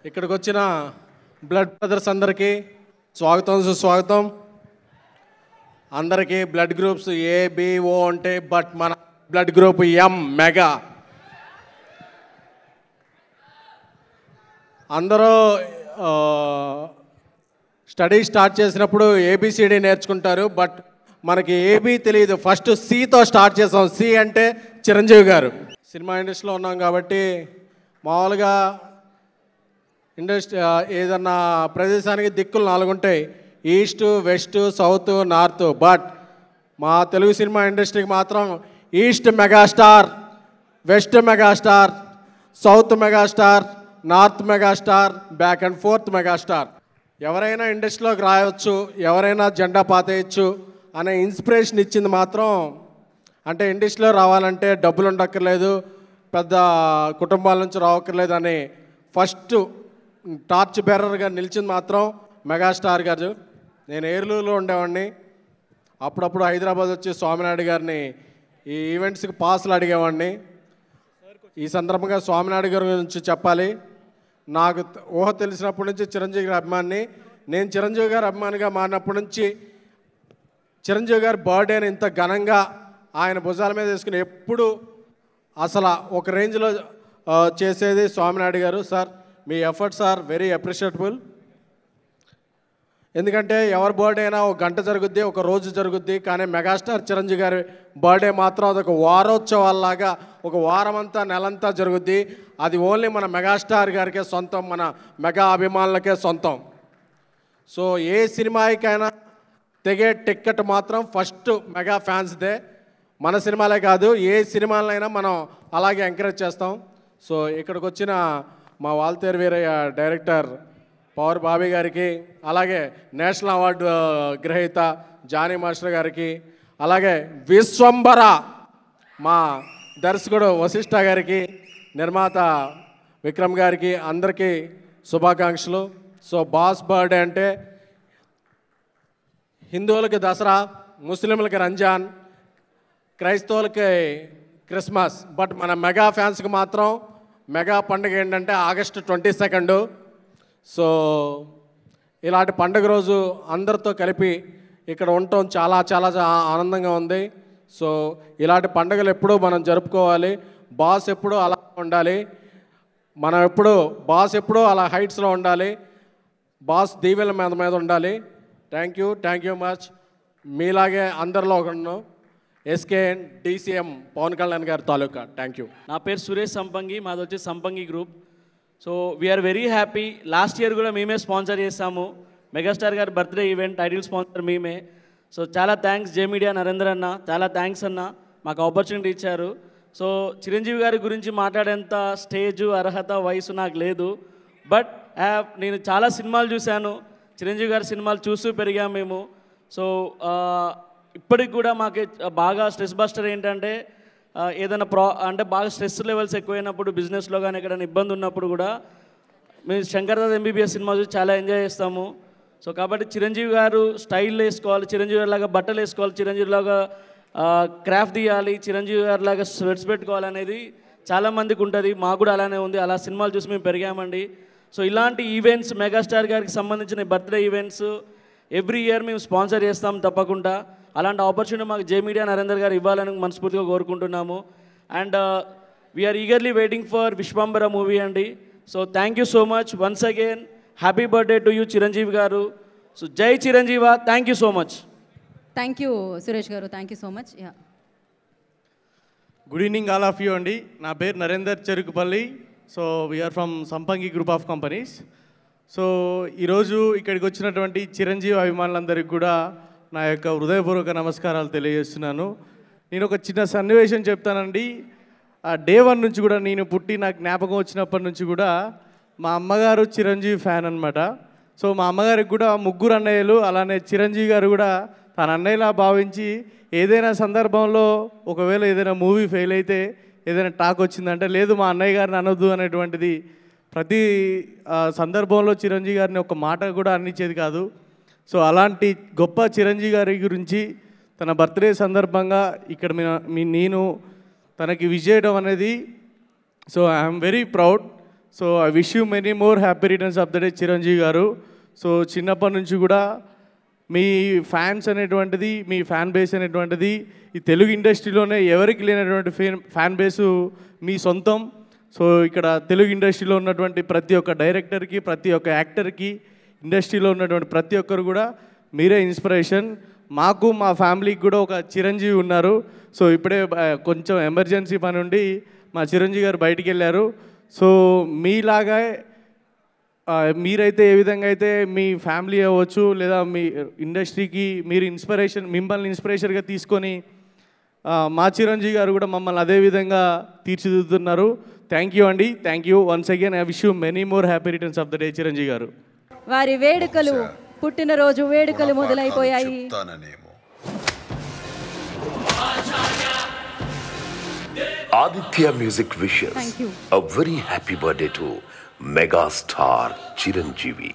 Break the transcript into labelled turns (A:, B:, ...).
A: ఇక్కడికి వచ్చిన blood brothers అందరికీ స్వాగతం సుస్వాగతం. అందరికీ బ్లడ్ గ్రూప్స్ ఏబిఓ అంటే బట్ మన బ్లడ్ గ్రూప్ ఎం మెగా. అందరూ స్టడీ స్టార్ట్ చేసినప్పుడు ఏబిసిడి నేర్చుకుంటారు, బట్ మనకి ఏబీ తెలియదు. ఫస్ట్ సితో స్టార్ట్ చేసాం. సి అంటే చిరంజీవి గారు. సినిమా ఇండస్ట్రీలో ఉన్నాం కాబట్టి మామూలుగా ఇండస్ట్రీ ఏదన్నా ప్రదేశానికి దిక్కులు 4 ఉంటాయి: east, west, south, north. But మా తెలుగు సినిమా ఇండస్ట్రీకి మాత్రం east megastar, west megastar, south megastar, north megastar, back and fourth megastar. ఎవరైనా ఇండస్ట్రీలోకి రాయవచ్చు, ఎవరైనా జెండా పాతేయచ్చు అనే ఇన్స్పిరేషన్ ఇచ్చింది మాత్రం, అంటే ఇండస్ట్రీలో రావాలంటే డబ్బులు ఉండక్కర్లేదు, పెద్ద కుటుంబాల నుంచి రావక్కర్లేదు అని ఫస్ట్ టార్చ్ బేరర్గా నిలిచింది మాత్రం మెగాస్టార్ గారు. నేను ఏర్లూరులో ఉండేవాడిని. అప్పుడప్పుడు హైదరాబాద్ వచ్చి స్వామినాయుడు గారిని ఈ ఈవెంట్స్కి పాసులు అడిగేవాడిని. ఈ సందర్భంగా స్వామినాయుడు గారి గురించి చెప్పాలి. నాకు ఊహ తెలిసినప్పటి నుంచి చిరంజీవి గారి అభిమాని. నేను చిరంజీవి గారి అభిమానిగా మారినప్పటి నుంచి చిరంజీవి గారి బర్త్డేని ఇంత ఘనంగా ఆయన భుజాల మీద వేసుకుని ఎప్పుడు అసలు ఒక రేంజ్లో చేసేది స్వామినాయుడు గారు. సార్, మీ ఎఫర్ట్స్ ఆర్ వెరీ అప్రిషియేటబుల్. ఎందుకంటే ఎవరి బర్త్డే అయినా ఒక గంట జరుగుద్ది, ఒక రోజు జరుగుద్ది, కానీ మెగాస్టార్ చిరంజీవి గారి బర్త్డే మాత్రం అదొక వారోత్సవాల్లాగా ఒక వారమంతా నెలంతా జరుగుద్ది. అది ఓన్లీ మన మెగాస్టార్ గారికే సొంతం, మన మెగా అభిమానులకే సొంతం. సో ఏ సినిమాకైనా తెగే టిక్కెట్ మాత్రం ఫస్ట్ మెగా ఫ్యాన్స్దే. మన సినిమాలే కాదు, ఏ సినిమాలైనా మనం అలాగే ఎంకరేజ్ చేస్తాం. సో ఇక్కడికి వచ్చిన మా వాల్తేరు వీరయ్య డైరెక్టర్ పవర్ బాబీ గారికి, అలాగే నేషనల్ అవార్డు గ్రహీత జానీ మాస్టర్ గారికి, అలాగే విశ్వంబర మా దర్శకుడు వశిష్ఠ గారికి, నిర్మాత విక్రమ్ గారికి, అందరికీ శుభాకాంక్షలు. సో బాస్ బర్త్డే అంటే హిందువులకి దసరా, ముస్లింలకి రంజాన్, క్రైస్తవులకి క్రిస్మస్. బట్ మన మెగా ఫ్యాన్స్కి మాత్రం మెగా పండుగ ఏంటంటే ఆగస్టు 22. సో ఇలాంటి పండుగ రోజు అందరితో కలిపి ఇక్కడ ఉండటం చాలా చాలా ఆనందంగా ఉంది. సో ఇలాంటి పండుగలు ఎప్పుడూ మనం జరుపుకోవాలి. బాస్ ఎప్పుడూ అలా ఉండాలి, మనం ఎప్పుడు బాస్ ఎప్పుడూ అలా హైట్స్లో ఉండాలి, బాస్ దీవెల మీద ఉండాలి. Thank you much. మీలాగే అందరిలో ఒకను ఎస్కేఎన్ డీసీఎం పవన్ కళ్యాణ్ గారి తాలూకా. Thank you.
B: నా పేరు సురేష్ సంపంగి, మాది వచ్చి Sampangi group. So we are very happy. Last year కూడా మేమే స్పాన్సర్ చేస్తాము మెగాస్టార్ గారి బర్త్డే ఈవెంట్. టైటిల్ స్పాన్సర్ మేమే. సో చాలా థ్యాంక్స్ జే మీడియా నరేంద్ర అన్న, చాలా థ్యాంక్స్ అన్న, మాకు ఆపర్చునిటీ ఇచ్చారు. సో చిరంజీవి గారి గురించి మాట్లాడేంత స్టేజు, అర్హత, వయసు నాకు లేదు. బట్ నేను చాలా సినిమాలు చూశాను, చిరంజీవి గారి సినిమాలు చూస్తూ పెరిగాము మేము. సో ఇప్పటికి కూడా మాకు బాగా స్ట్రెస్ బస్టర్ ఏంటంటే ఏదైనా అంటే బాగా స్ట్రెస్ లెవెల్స్ ఎక్కువైనప్పుడు, బిజినెస్లో కానీ ఎక్కడైనా ఇబ్బంది ఉన్నప్పుడు కూడా మేము శంకర్దాద్ ఎంబీబీఎస్ సినిమా చూసి చాలా ఎంజాయ్ చేస్తాము. సో కాబట్టి చిరంజీవి గారు స్టైల్ వేసుకోవాలి, చిరంజీవి గారి లాగా బట్టలు వేసుకోవాలి, చిరంజీవి లాగా క్రాఫ్ట్ తీయాలి, చిరంజీవి గారి లాగా స్వెట్స్ పెట్టుకోవాలనేది చాలామందికి ఉంటుంది. మాకు కూడా అలానే ఉంది. అలా సినిమాలు చూసి మేము పెరిగామండి. సో ఇలాంటి ఈవెంట్స్, మెగాస్టార్ గారికి సంబంధించిన బర్త్డే ఈవెంట్స్ ఎవ్రీ ఇయర్ మేము స్పాన్సర్ చేస్తాం తప్పకుండా. అలాంటి ఆపర్చునిటీ మాకు జే మీడియా నరేందర్ గారు ఇవ్వాలని మనస్ఫూర్తిగా కోరుకుంటున్నాము. And we are eagerly waiting for Vishwambhara movie అండి. So thank you so much once again. Happy birthday to you Chiranjeevi garu. So Jai Chiranjeeva. Thank you so much.
C: Thank you Suresh garu, thank you so much.
D: Good evening all of you అండి. నా పేరు Narender Cherukupalli. So we are from Sampangi group of companies. So ఈరోజు ఇక్కడికి వచ్చినటువంటి చిరంజీవి అభిమానులందరికీ కూడా నా యొక్క హృదయపూర్వక నమస్కారాలు తెలియజేస్తున్నాను. నేను ఒక చిన్న సన్నివేశం చెప్తానండి. డే 1 నుంచి కూడా, నేను పుట్టి నాకు జ్ఞాపకం వచ్చినప్పటి నుంచి కూడా మా అమ్మగారు చిరంజీవి ఫ్యాన్ అనమాట. సో మా అమ్మగారికి కూడా 3 అన్నయ్యలు, అలానే చిరంజీవి గారు కూడా తన అన్నయ్యలా భావించి ఏదైనా సందర్భంలో ఒకవేళ ఏదైనా మూవీ ఫెయిల్ అయితే, ఏదైనా టాక్ వచ్చిందంటే లేదు మా అన్నయ్య గారిని అనొద్దు అనేటువంటిది ప్రతి సందర్భంలో చిరంజీవి గారిని ఒక మాట కూడా అనిచ్చేది కాదు. సో అలాంటి గొప్ప చిరంజీవి గారి గురించి తన బర్త్డే సందర్భంగా ఇక్కడ నేను తనకి విష్ చేయడం అనేది, so I'm very proud. So I wish you many more happy returns of the day Chiranjeevi garu. So చిన్నప్పటి నుంచి కూడా మీ ఫ్యాన్స్ అనేటువంటిది, మీ ఫ్యాన్ బేస్ అనేటువంటిది ఈ తెలుగు ఇండస్ట్రీలోనే ఎవరికి లేనటువంటి ఫ్యాన్ బేసు మీ సొంతం. సో ఇక్కడ తెలుగు ఇండస్ట్రీలో ఉన్నటువంటి ప్రతి ఒక్క డైరెక్టర్కి, ప్రతి ఒక్క యాక్టర్కి, ఇండస్ట్రీలో ఉన్నటువంటి ప్రతి ఒక్కరు కూడా మీరే ఇన్స్పిరేషన్. మాకు మా ఫ్యామిలీకి కూడా ఒక చిరంజీవి ఉన్నారు. సో ఇప్పుడే కొంచెం ఎమర్జెన్సీ పని ఉండి మా చిరంజీవి గారు బయటికి వెళ్ళారు. సో మీలాగా మీరైతే ఏ విధంగా అయితే మీ ఫ్యామిలీ అవ్వచ్చు లేదా మీ ఇండస్ట్రీకి మీరు మిమ్మల్ని ఇన్స్పిరేషన్గా తీసుకొని మా చిరంజీవి గారు కూడా మమ్మల్ని అదే విధంగా తీర్చిదిద్దుతున్నారు. థ్యాంక్ యూ అండి. Thank you once again. I wish you many more happy returns of the day Chiranjeevi గారు.
C: వారి వేడుకలు, పుట్టినరోజు వేడుకలు మొదలైపోయాయి.
E: Aditya Music wishes a very happy birthday to Mega Star Chiranjeevi.